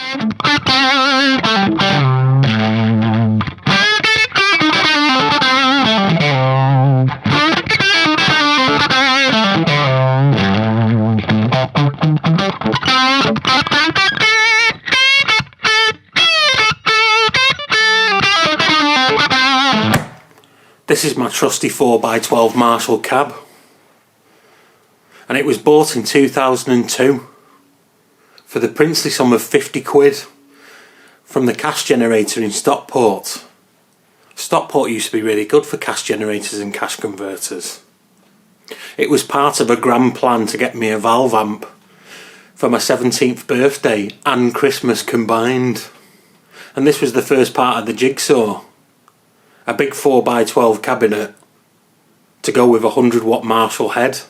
This is my trusty 4x12 Marshall cab, and it was bought in 2002 for the princely sum of 50 quid from the cash generator in Stockport. Stockport used to be really good for cash generators and cash converters. It was part of a grand plan to get me a valve amp for my 17th birthday and Christmas combined, and this was the first part of the jigsaw. A big 4x12 cabinet to go with a 100-watt Marshall head.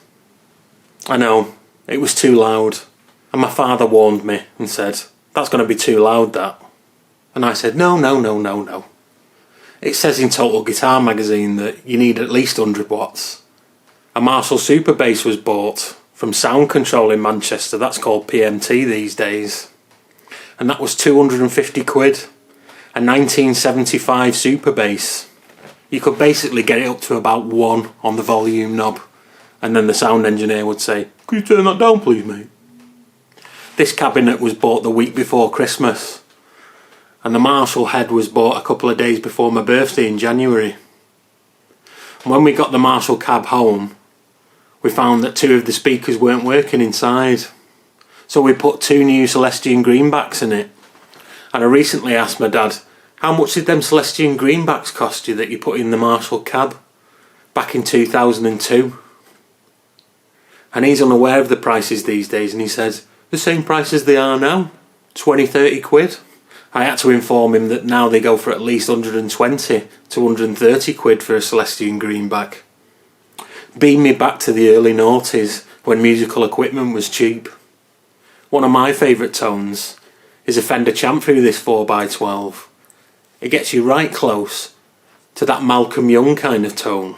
I know, it was too loud, and my father warned me and said, "That's going to be too loud, that." And I said, no. It says in Total Guitar magazine that you need at least 100 watts. A Marshall Super Bass was bought from Sound Control in Manchester, that's called PMT these days, and that was 250 quid. A 1975 Super Bass. You could basically get it up to about 1 on the volume knob, and then the sound engineer would say, "Could you turn that down please, mate?" This cabinet was bought the week before Christmas, and the Marshall head was bought a couple of days before my birthday in January. And when we got the Marshall cab home, we found that 2 of the speakers weren't working inside, so we put 2 new Celestion greenbacks in it. And I recently asked my dad, "How much did them Celestion greenbacks cost you that you put in the Marshall cab back in 2002? And he's unaware of the prices these days, and he says, "The same price as they are now, 20-30 quid. I had to inform him that now they go for at least 120 to 130 quid for a Celestion greenback. Beam me back to the early noughties when musical equipment was cheap. One of my favourite tones is a Fender Champion through this 4x12. It gets you right close to that Malcolm Young kind of tone.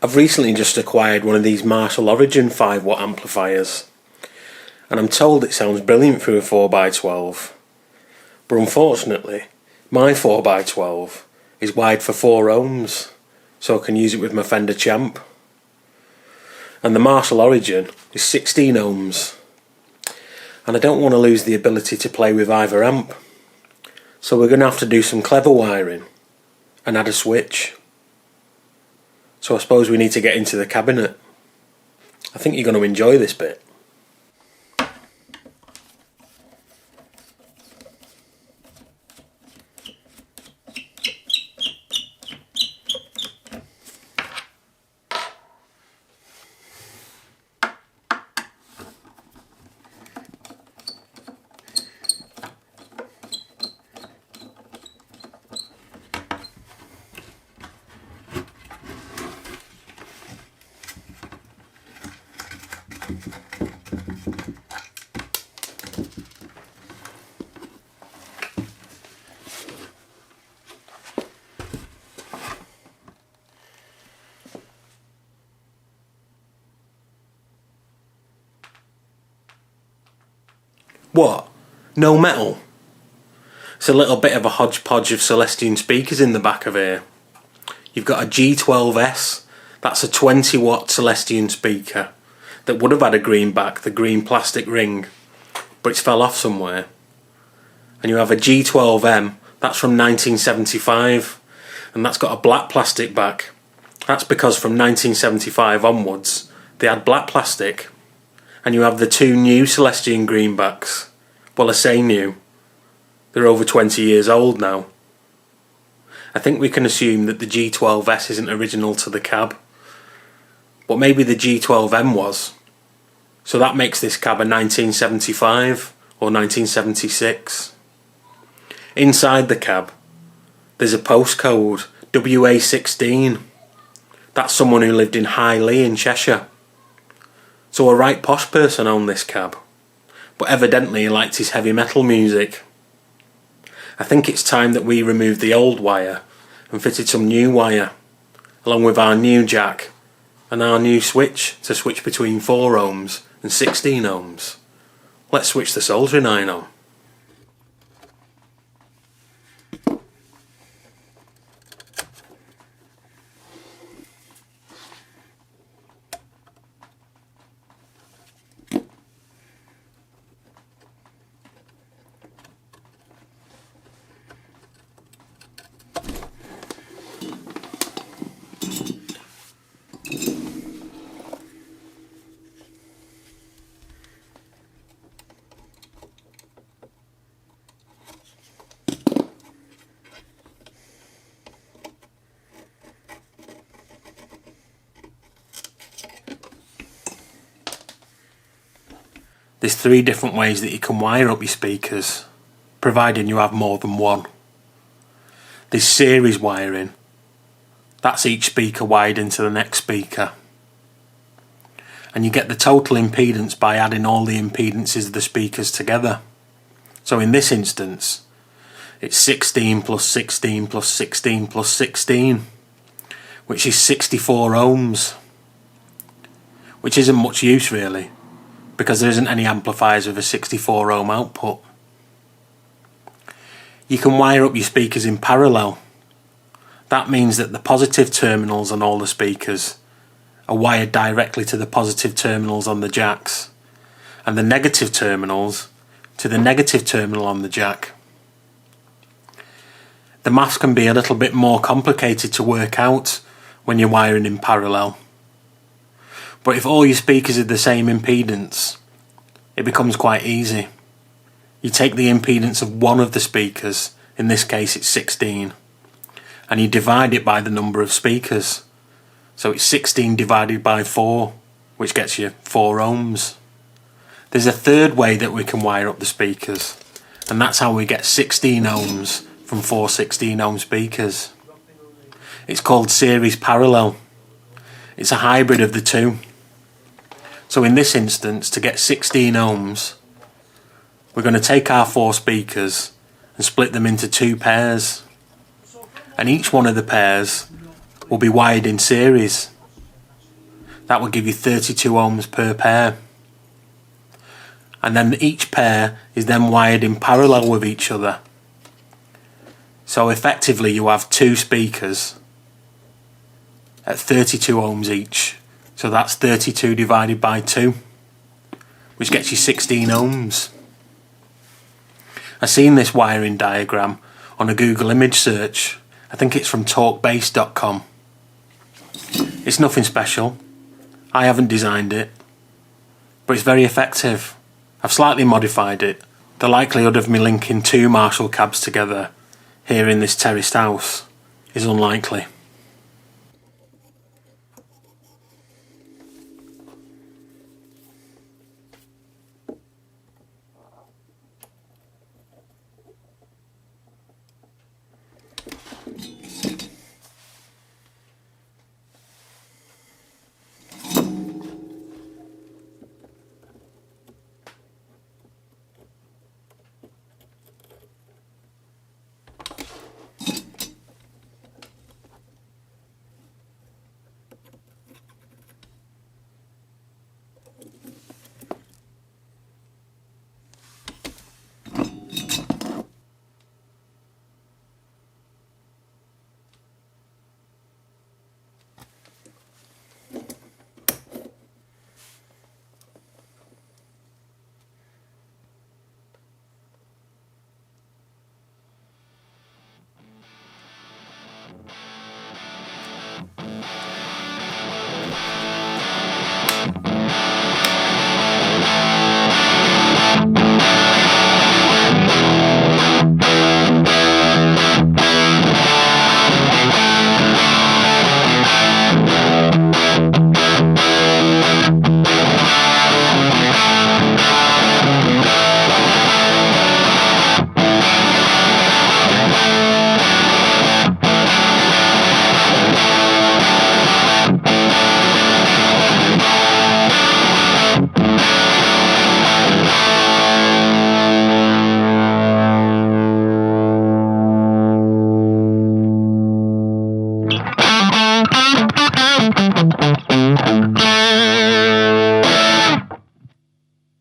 I've recently just acquired one of these Marshall Origin 5-watt amplifiers, and I'm told it sounds brilliant through a 4x12, but unfortunately my 4x12 is wide for 4 ohms, so I can use it with my Fender Champ, and the Marshall Origin is 16 ohms, and I don't want to lose the ability to play with either amp, so we're going to have to do some clever wiring and add a switch. So I suppose we need to get into the cabinet. I think you're going to enjoy this bit. What? No metal? It's a little bit of a hodgepodge of Celestion speakers in the back of here. You've got a G12S, that's a 20-watt Celestion speaker that would have had a greenback, the green plastic ring, but it's fell off somewhere. And you have a G12M, that's from 1975, and that's got a black plastic back. That's because from 1975 onwards they had black plastic. And you have the 2 new Celestion greenbacks. Well, I say new, they're over 20 years old now. I think we can assume that the G12S isn't original to the cab, but maybe the G12M was. So that makes this cab a 1975 or 1976. Inside the cab, there's a postcode, WA16. That's someone who lived in High Lee in Cheshire. So a right posh person owned this cab, but evidently he liked his heavy metal music. I think it's time that we removed the old wire and fitted some new wire, along with our new jack and our new switch to switch between 4 ohms and 16 ohms. Let's switch the soldering iron on. There's 3 different ways that you can wire up your speakers, providing you have more than one. There's series wiring. That's each speaker wired into the next speaker. And you get the total impedance by adding all the impedances of the speakers together. So in this instance, it's 16 plus 16 plus 16 plus 16, which is 64 ohms, which isn't much use really, because there isn't any amplifiers with a 64 ohm output. You can wire up your speakers in parallel. That means that the positive terminals on all the speakers are wired directly to the positive terminals on the jacks, and the negative terminals to the negative terminal on the jack. The maths can be a little bit more complicated to work out when you're wiring in parallel. But if all your speakers are the same impedance, it becomes quite easy. You take the impedance of one of the speakers, in this case it's 16, and you divide it by the number of speakers. So it's 16 divided by 4, which gets you 4 ohms. There's a third way that we can wire up the speakers, and that's how we get 16 ohms from 4 16 ohm speakers. It's called series parallel. It's a hybrid of the two. So in this instance, to get 16 ohms, we're going to take our 4 speakers and split them into 2 pairs. And each one of the pairs will be wired in series. That will give you 32 ohms per pair. And then each pair is then wired in parallel with each other. So effectively you have 2 speakers at 32 ohms each. So that's 32 divided by 2, which gets you 16 ohms. I've seen this wiring diagram on a Google image search. I think it's from talkbase.com. It's nothing special. I haven't designed it, but it's very effective. I've slightly modified it. The likelihood of me linking 2 Marshall cabs together here in this terraced house is unlikely.